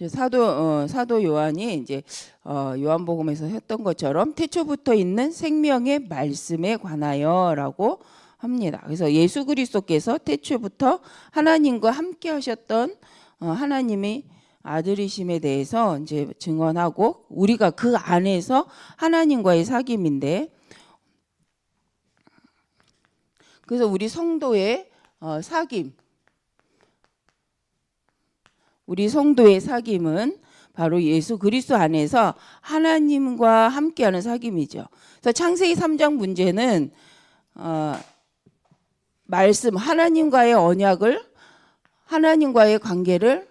사도 요한이 이제 요한복음에서 했던 것처럼 태초부터 있는 생명의 말씀에 관하여라고 합니다. 그래서 예수 그리스도께서 태초부터 하나님과 함께 하셨던 하나님의 아들이심에 대해서 이제 증언하고 우리가 그 안에서 하나님과의 사귐인데, 그래서 우리 성도의 사귐, 우리 성도의 사귐은 바로 예수 그리스도 안에서 하나님과 함께하는 사귐이죠. 그래서 창세기 3장 문제는 말씀, 하나님과의 언약을, 하나님과의 관계를,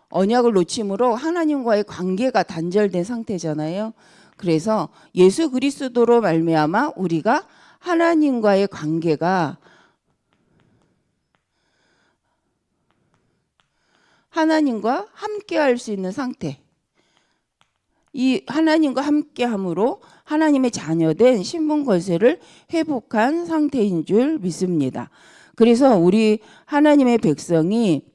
언약을 놓침으로 하나님과의 관계가 단절된 상태잖아요. 그래서 예수 그리스도로 말미암아 우리가 하나님과의 관계가, 하나님과 함께 할 수 있는 상태, 이 하나님과 함께 함으로 하나님의 자녀된 신분 권세를 회복한 상태인 줄 믿습니다. 그래서 우리 하나님의 백성이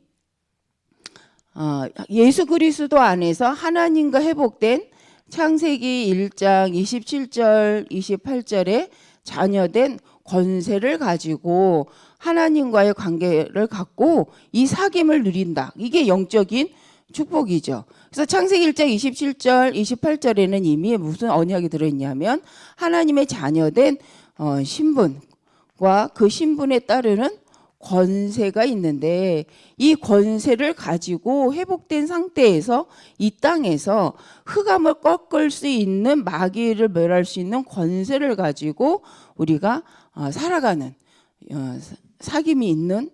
예수 그리스도 안에서 하나님과 회복된 창세기 1장 27절 28절에 자녀된 권세를 가지고 하나님과의 관계를 갖고 이 사귐을 누린다. 이게 영적인 축복이죠. 그래서 창세기 1장 27절 28절에는 이미 무슨 언약이 들어있냐면 하나님의 자녀된 신분과 그 신분에 따르는 권세가 있는데, 이 권세를 가지고 회복된 상태에서 이 땅에서 흑암을 꺾을 수 있는, 마귀를 멸할 수 있는 권세를 가지고 우리가 살아가는 사귐이 있는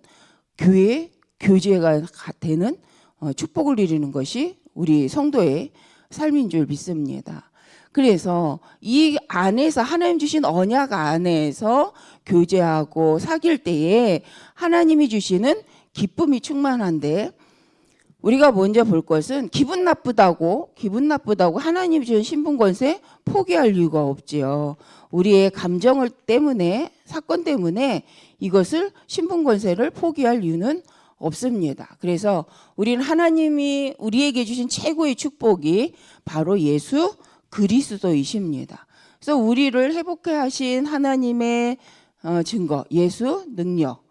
교회, 교제가 되는 축복을 누리는 것이 우리 성도의 삶인 줄 믿습니다. 그래서 이 안에서, 하나님 주신 언약 안에서 교제하고 사귈 때에 하나님이 주시는 기쁨이 충만한데, 우리가 먼저 볼 것은 기분 나쁘다고 하나님이 주신 신분 권세 포기할 이유가 없지요. 우리의 감정을 때문에, 사건 때문에 이것을, 신분 권세를 포기할 이유는 없습니다. 그래서 우리는 하나님이 우리에게 주신 최고의 축복이 바로 예수 그리스도이십니다. 그래서 우리를 회복해 하신 하나님의 증거, 예수 능력,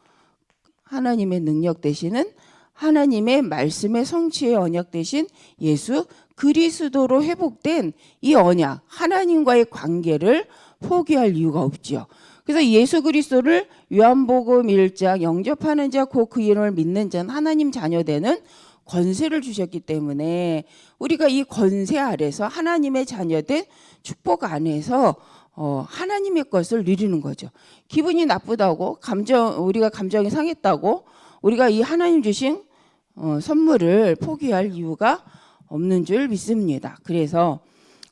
하나님의 능력 되시는 하나님의 말씀의 성취의 언약 되신 예수 그리스도로 회복된 이 언약, 하나님과의 관계를 포기할 이유가 없죠. 그래서 예수 그리스도를 요한복음 1장 영접하는 자 곧 그 이름을 믿는 자는 하나님 자녀되는 권세를 주셨기 때문에 우리가 이 권세 아래서 하나님의 자녀된 축복 안에서 하나님의 것을 누리는 거죠. 기분이 나쁘다고, 우리가 감정이 상했다고 우리가 이 하나님 주신 선물을 포기할 이유가 없는 줄 믿습니다. 그래서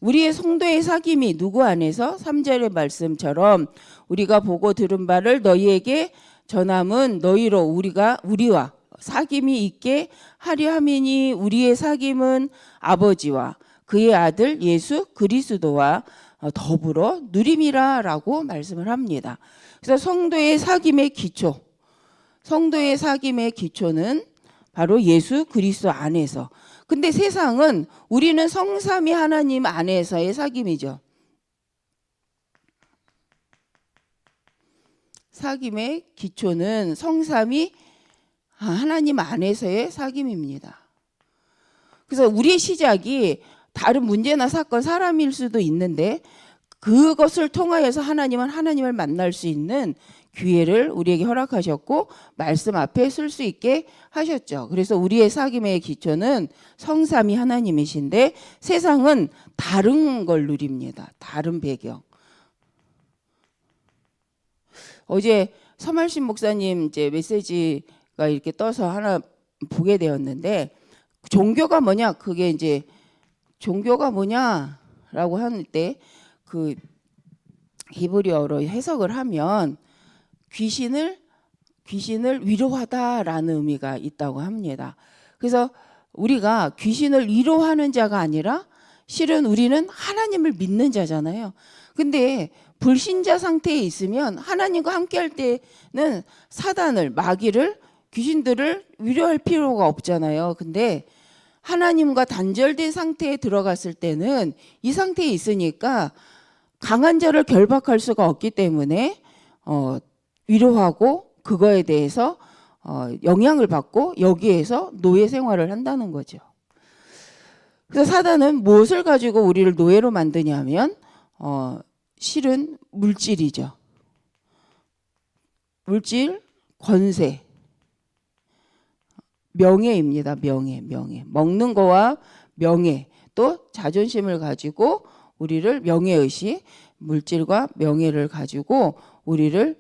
우리의 성도의 사귐이 누구 안에서 3절의 말씀처럼 우리가 보고 들은 바를 너희에게 전함은 너희로 우리와 사귐이 있게 하려 함이니 우리의 사귐은 아버지와 그의 아들 예수 그리스도와 더불어 누림이라라고 말씀을 합니다. 그래서 성도의 사귐의 기초는 바로 예수 그리스도 안에서. 근데 세상은, 우리는 성삼위 하나님 안에서의 사귐이죠. 사귐의 기초는 성삼위 하나님 안에서의 사귐입니다. 그래서 우리의 시작이 다른 문제나 사건, 사람일 수도 있는데 그것을 통하여서 하나님은 하나님을 만날 수 있는 기회를 우리에게 허락하셨고 말씀 앞에 설 수 있게 하셨죠. 그래서 우리의 사귐의 기초는 성삼위 하나님이신데 세상은 다른 걸 누립니다. 다른 배경. 어제 서말신 목사님 이제 메시지가 이렇게 떠서 하나 보게 되었는데, 종교가 뭐냐, 그게 이제 종교가 뭐냐라고 하는 때 그 히브리어로 해석을 하면 귀신을 위로하다라는 의미가 있다고 합니다. 그래서 우리가 귀신을 위로하는 자가 아니라 실은 우리는 하나님을 믿는 자잖아요. 근데 불신자 상태에 있으면 하나님과 함께 할 때는 사단을, 마귀를, 귀신들을 위로할 필요가 없잖아요. 근데 하나님과 단절된 상태에 들어갔을 때는 이 상태에 있으니까 강한 자를 결박할 수가 없기 때문에 위로하고 그거에 대해서 영향을 받고 여기에서 노예 생활을 한다는 거죠. 그래서 사단은 무엇을 가지고 우리를 노예로 만드냐면 실은 물질이죠. 물질, 권세, 명예입니다. 명예. 먹는 거와 명예, 또 자존심을 가지고 우리를 명예의식, 물질과 명예를 가지고 우리를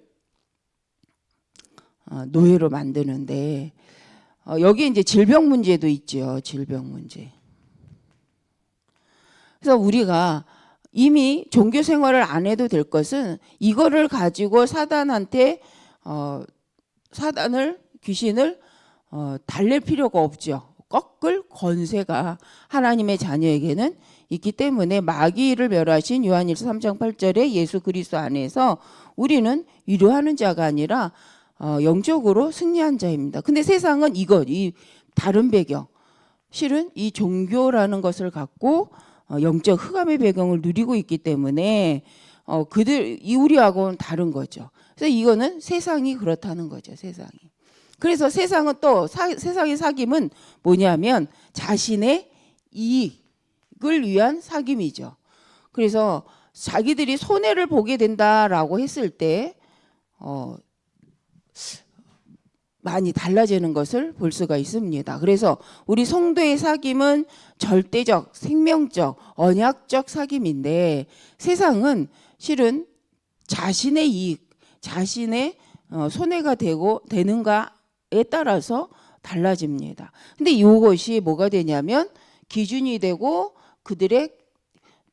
노예로 만드는데 여기 이제 질병 문제도 있죠. 질병 문제. 그래서 우리가 이미 종교 생활을 안 해도 될 것은 이거를 가지고 사단한테 귀신을 달랠 필요가 없죠. 꺾을 권세가 하나님의 자녀에게는 있기 때문에 마귀를 멸하신 요한일서 3장 8절에 예수 그리스도 안에서 우리는 위로하는 자가 아니라 영적으로 승리한 자입니다. 근데 세상은 이 다른 배경, 실은 이 종교라는 것을 갖고 영적 흑암의 배경을 누리고 있기 때문에 우리하고는 다른 거죠. 그래서 이거는 세상이 그렇다는 거죠. 세상이. 그래서 세상은 또 세상의 사귐은 뭐냐면 자신의 이익을 위한 사귐이죠. 그래서 자기들이 손해를 보게 된다라고 했을 때 많이 달라지는 것을 볼 수가 있습니다. 그래서 우리 성도의 사귐은 절대적, 생명적, 언약적 사귐인데 세상은 실은 자신의 이익, 자신의 손해가 되는가에 따라서 달라집니다. 근데 이것이 뭐가 되냐면 기준이 되고 그들의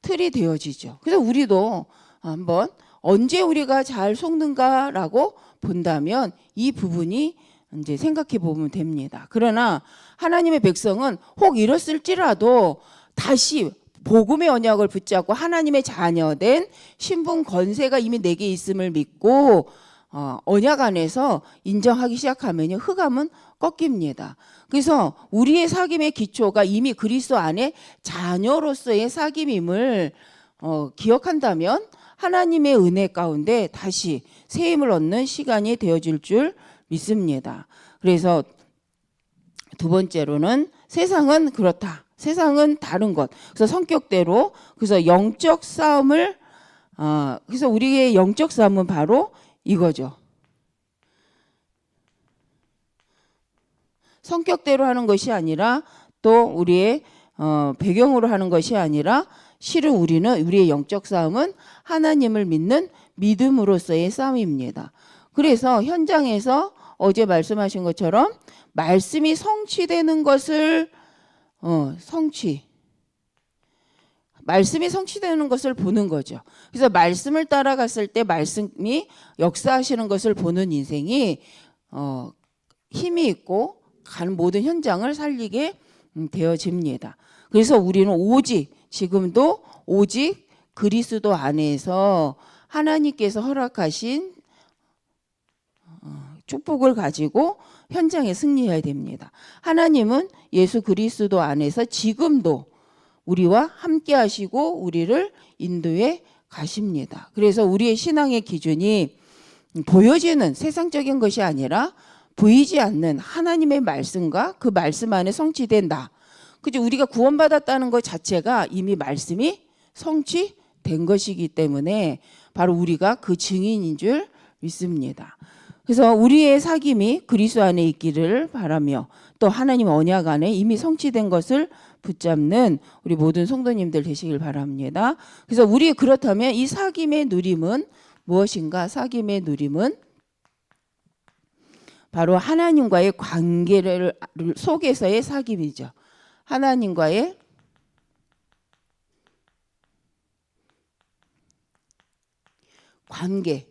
틀이 되어지죠. 그래서 우리도 한번 언제 우리가 잘 속는가라고 본다면 이 부분이 이제 생각해 보면 됩니다. 그러나 하나님의 백성은 혹 이랬을지라도 다시 복음의 언약을 붙잡고 하나님의 자녀된 신분 권세가 이미 내게 있음을 믿고 언약 안에서 인정하기 시작하면 흑암은 꺾입니다. 그래서 우리의 사귐의 기초가 이미 그리스도 안에 자녀로서의 사귐임을 기억한다면 하나님의 은혜 가운데 다시 새 힘을 얻는 시간이 되어질 줄 믿습니다. 그래서 두 번째로는 세상은 그렇다. 세상은 다른 것. 그래서 성격대로 그래서 영적 싸움을 그래서 우리의 영적 싸움은 바로 이거죠. 성격대로 하는 것이 아니라 또 우리의 배경으로 하는 것이 아니라 실은 우리의 영적 싸움은 하나님을 믿는 믿음으로서의 싸움입니다. 그래서 현장에서 어제 말씀하신 것처럼 말씀이 성취되는 것을 말씀이 성취되는 것을 보는 거죠. 그래서 말씀을 따라갔을 때 말씀이 역사하시는 것을 보는 인생이 힘이 있고 모든 현장을 살리게 되어집니다. 그래서 우리는 지금도 오직 그리스도 안에서 하나님께서 허락하신 축복을 가지고 현장에 승리해야 됩니다. 하나님은 예수 그리스도 안에서 지금도 우리와 함께 하시고 우리를 인도해 가십니다. 그래서 우리의 신앙의 기준이 보여지는 세상적인 것이 아니라 보이지 않는 하나님의 말씀과 그 말씀 안에 성취된다. 그죠? 우리가 구원받았다는 것 자체가 이미 말씀이 성취된 것이기 때문에 바로 우리가 그 증인인 줄 믿습니다. 그래서 우리의 사귐이 그리스도 안에 있기를 바라며 또 하나님 언약 안에 이미 성취된 것을 붙잡는 우리 모든 성도님들 되시길 바랍니다. 그래서 그렇다면 이 사귐의 누림은 무엇인가? 사귐의 누림은 바로 하나님과의 관계를 속에서의 사귐이죠. 하나님과의 관계.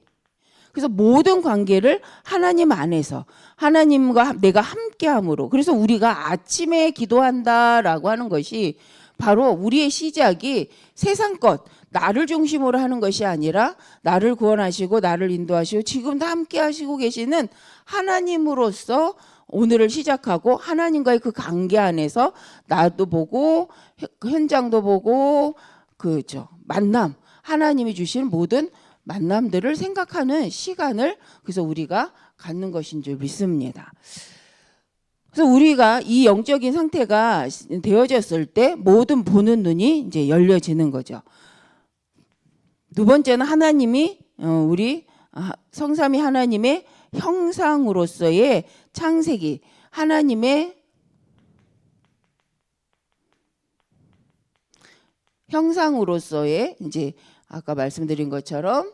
그래서 모든 관계를 하나님 안에서 하나님과 내가 함께함으로 그래서 우리가 아침에 기도한다라고 하는 것이 바로 우리의 시작이 세상 것 나를 중심으로 하는 것이 아니라 나를 구원하시고 나를 인도하시고 지금도 함께 하시고 계시는 하나님으로서 오늘을 시작하고 하나님과의 그 관계 안에서 나도 보고 현장도 보고 그죠 만남 하나님이 주신 모든 만남들을 생각하는 시간을 그래서 우리가 갖는 것인 줄 믿습니다. 그래서 우리가 이 영적인 상태가 되어졌을 때 모든 보는 눈이 이제 열려지는 거죠. 두 번째는 하나님이 우리 성삼위 하나님의 형상으로서의 창세기 하나님의 형상으로서의 이제 아까 말씀드린 것처럼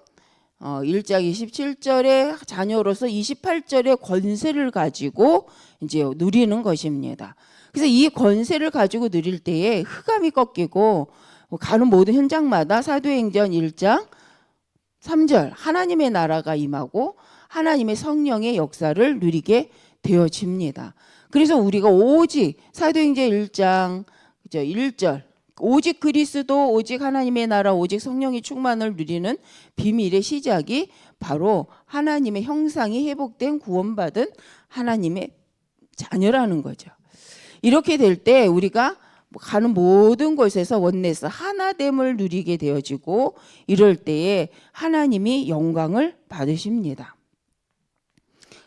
1장 27절에 자녀로서 28절에 권세를 가지고 이제 누리는 것입니다. 그래서 이 권세를 가지고 누릴 때에 흑암이 꺾이고 가는 모든 현장마다 사도행전 1장 3절 하나님의 나라가 임하고 하나님의 성령의 역사를 누리게 되어집니다. 그래서 우리가 오직 사도행전 1장 1절 오직 그리스도 오직 하나님의 나라 오직 성령의 충만을 누리는 비밀의 시작이 바로 하나님의 형상이 회복된 구원받은 하나님의 자녀라는 거죠. 이렇게 될 때 우리가 가는 모든 곳에서 원내에서 하나됨을 누리게 되어지고 이럴 때에 하나님이 영광을 받으십니다.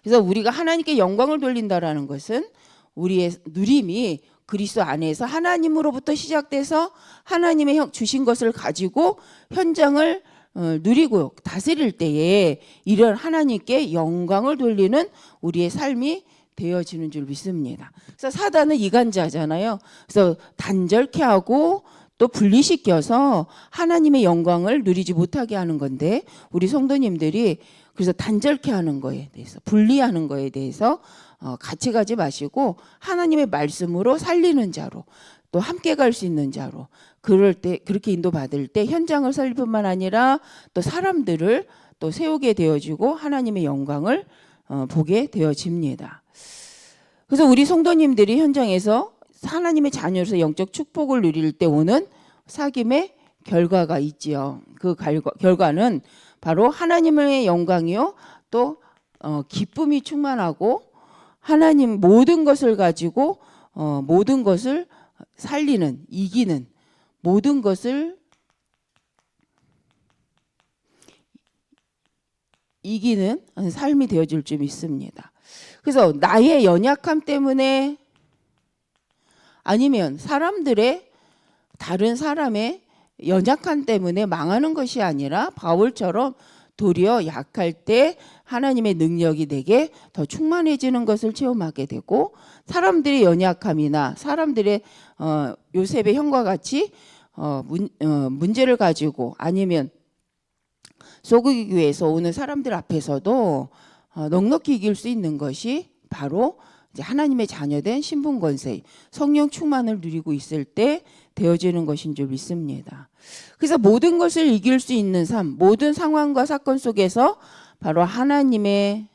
그래서 우리가 하나님께 영광을 돌린다라는 것은 우리의 누림이 그리스도 안에서 하나님으로부터 시작돼서 하나님의 주신 것을 가지고 현장을 누리고 다스릴 때에 이런 하나님께 영광을 돌리는 우리의 삶이 되어지는 줄 믿습니다. 그래서 사단은 이간자잖아요. 그래서 단절케 하고 또 분리시켜서 하나님의 영광을 누리지 못하게 하는 건데 우리 성도님들이 그래서 단절케 하는 거에 대해서 분리하는 거에 대해서 같이 가지 마시고 하나님의 말씀으로 살리는 자로 또 함께 갈 수 있는 자로 그럴 때 그렇게 인도받을 때 현장을 살릴 뿐만 아니라 또 사람들을 또 세우게 되어지고 하나님의 영광을 보게 되어집니다. 그래서 우리 성도님들이 현장에서 하나님의 자녀로서 영적 축복을 누릴 때 오는 사귐의 결과가 있지요. 그 결과는 바로 하나님의 영광이요 또 기쁨이 충만하고 하나님 모든 것을 가지고 모든 것을 살리는 이기는 모든 것을 이기는 삶이 되어질 줄 믿습니다. 그래서 나의 연약함 때문에 아니면 다른 사람의 연약함 때문에 망하는 것이 아니라 바울처럼 도리어 약할 때 하나님의 능력이 내게 더 충만해지는 것을 체험하게 되고 사람들의 연약함이나 사람들의 요셉의 형과 같이 문제를 가지고 아니면 소극이 교회에서 오는 사람들 앞에서도 넉넉히 이길 수 있는 것이 바로 이제 하나님의 자녀된 신분 권세, 성령 충만을 누리고 있을 때 되어지는 것인 줄 믿습니다. 그래서 모든 것을 이길 수 있는 삶, 모든 상황과 사건 속에서 바로 하나님의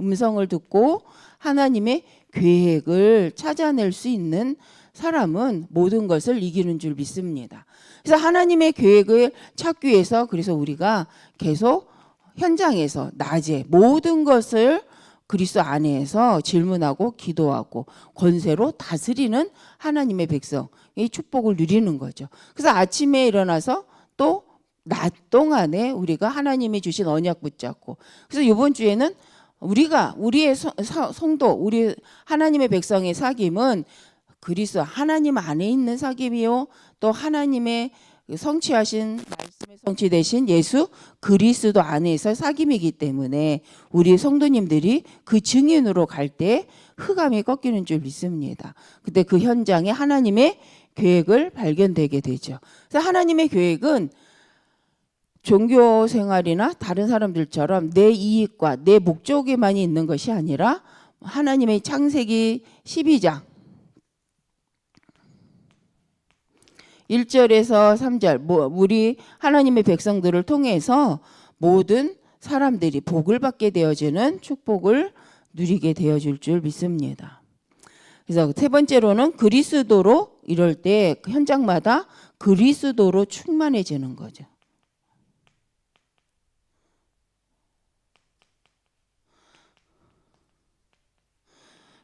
음성을 듣고 하나님의 계획을 찾아낼 수 있는 사람은 모든 것을 이기는 줄 믿습니다. 그래서 하나님의 계획을 찾기 위해서 그래서 우리가 계속 현장에서 낮에 모든 것을 그리스도 안에서 질문하고 기도하고 권세로 다스리는 하나님의 백성의 축복을 누리는 거죠. 그래서 아침에 일어나서 또 낮 동안에 우리가 하나님이 주신 언약 붙잡고 그래서 이번 주에는 우리의 성도 우리 하나님의 백성의 사귐은 그리스도 하나님 안에 있는 사귐이요 또 하나님의 성취하신 말씀의 성취 되신 예수 그리스도 안에서 사귐이기 때문에 우리 성도님들이 그 증인으로 갈 때 흑암이 꺾이는 줄 믿습니다. 그때 그 현장에 하나님의 계획을 발견되게 되죠. 그래서 하나님의 계획은 종교 생활이나 다른 사람들처럼 내 이익과 내 목적에만 있는 것이 아니라 하나님의 창세기 12장 1절에서 3절 우리 하나님의 백성들을 통해서 모든 사람들이 복을 받게 되어지는 축복을 누리게 되어질 줄 믿습니다. 그래서 세 번째로는 그리스도로 이럴 때 현장마다 그리스도로 충만해지는 거죠.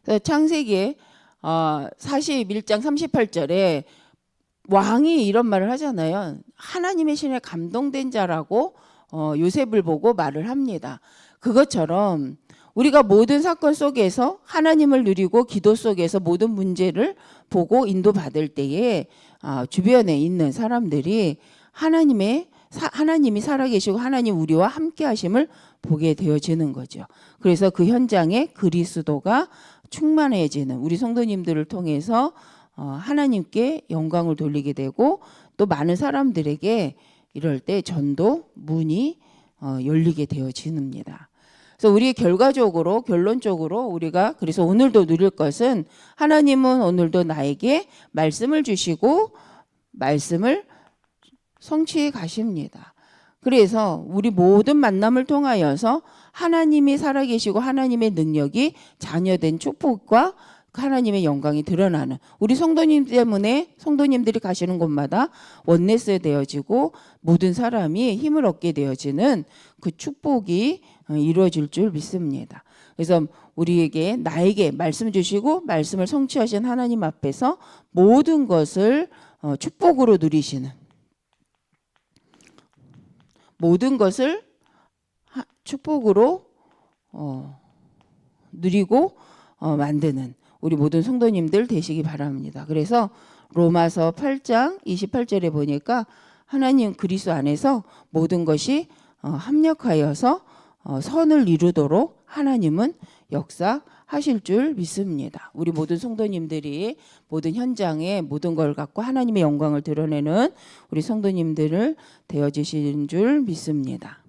그래서 창세기 41장 38절에 왕이 이런 말을 하잖아요. 하나님의 신에 감동된 자라고 요셉을 보고 말을 합니다. 그것처럼 우리가 모든 사건 속에서 하나님을 누리고 기도 속에서 모든 문제를 보고 인도받을 때에 주변에 있는 사람들이 하나님이 살아계시고 하나님 우리와 함께 하심을 보게 되어지는 거죠. 그래서 그 현장에 그리스도가 충만해지는 우리 성도님들을 통해서 하나님께 영광을 돌리게 되고 또 많은 사람들에게 이럴 때 전도 문이 열리게 되어집니다. 그래서 우리 결론적으로 우리가 그래서 오늘도 누릴 것은 하나님은 오늘도 나에게 말씀을 주시고 말씀을 성취해 가십니다. 그래서 우리 모든 만남을 통하여서 하나님이 살아계시고 하나님의 능력이 자녀된 축복과 하나님의 영광이 드러나는 우리 성도님 때문에 성도님들이 가시는 곳마다 원네스 되어지고 모든 사람이 힘을 얻게 되어지는 그 축복이 이루어질 줄 믿습니다. 그래서 나에게 말씀 주시고 말씀을 성취하신 하나님 앞에서 모든 것을 축복으로 누리시는 모든 것을 축복으로 누리고 만드는 우리 모든 성도님들 되시기 바랍니다. 그래서 로마서 8장 28절에 보니까 하나님 그리스도 안에서 모든 것이 합력하여서 선을 이루도록 하나님은 역사하실 줄 믿습니다. 우리 모든 성도님들이 모든 현장에 모든 걸 갖고 하나님의 영광을 드러내는 우리 성도님들을 되어주신 줄 믿습니다.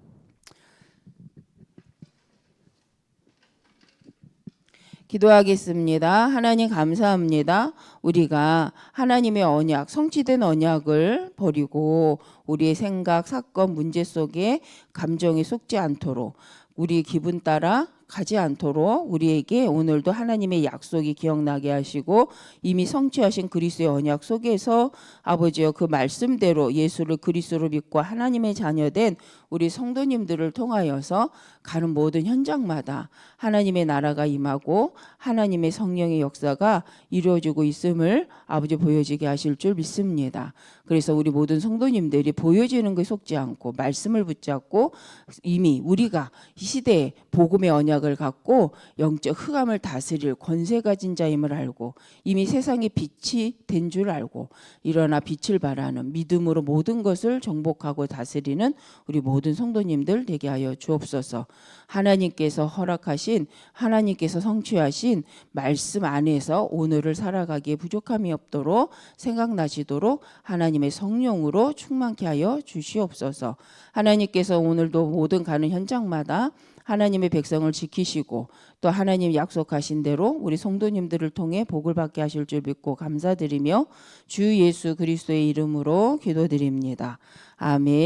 기도하겠습니다. 하나님 감사합니다. 우리가 하나님의 언약, 성취된 언약을 버리고 우리의 생각, 사건, 문제 속에 감정에 속지 않도록 우리 기분 따라 가지 않도록 우리에게 오늘도 하나님의 약속이 기억나게 하시고 이미 성취하신 그리스도의 언약 속에서 아버지여 그 말씀대로 예수를 그리스도로 믿고 하나님의 자녀된 우리 성도님들을 통하여서 가는 모든 현장마다 하나님의 나라가 임하고 하나님의 성령의 역사가 이루어지고 있음을 아버지 보여지게 하실 줄 믿습니다. 그래서 우리 모든 성도님들이 보여지는 것에 속지 않고 말씀을 붙잡고 이미 우리가 이 시대에 복음의 언약을 갖고 영적 흑암을 다스릴 권세 가진 자임을 알고 이미 세상의 빛이 된 줄 알고 일어나 빛을 발하는 믿음으로 모든 것을 정복하고 다스리는 우리 모든 성도님들 되게 하여 주옵소서. 하나님께서 허락하신 하나님께서 성취하신 말씀 안에서 오늘을 살아가기에 부족함이 없도록 생각나시도록 하나님의 성령으로 충만케 하여 주시옵소서. 하나님께서 오늘도 모든 가는 현장마다 하나님의 백성을 지키시고 또 하나님 약속하신 대로 우리 성도님들을 통해 복을 받게 하실 줄 믿고 감사드리며 주 예수 그리스도의 이름으로 기도드립니다. 아멘.